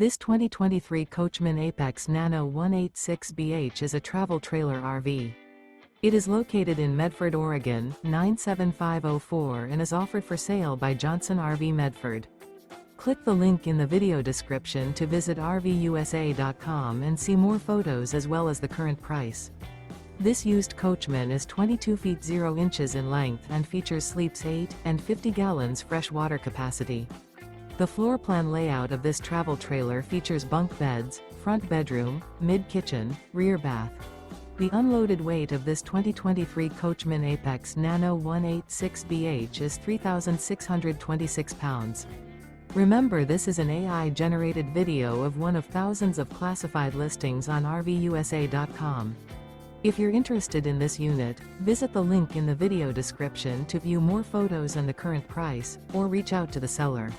This 2023 Coachmen Apex Nano 186BH is a travel trailer RV. It is located in Medford, Oregon, 97504 and is offered for sale by Johnson RV Medford. Click the link in the video description to visit RVUSA.com and see more photos as well as the current price. This used Coachman is 22 feet 0 inches in length and features sleeps 8 and 50 gallons fresh water capacity. The floor plan layout of this travel trailer features bunk beds, front bedroom, mid-kitchen, rear bath. The unloaded weight of this 2023 Coachmen Apex Nano 186BH is 3,626 pounds. Remember, this is an AI-generated video of one of thousands of classified listings on RVUSA.com. If you're interested in this unit, visit the link in the video description to view more photos and the current price, or reach out to the seller.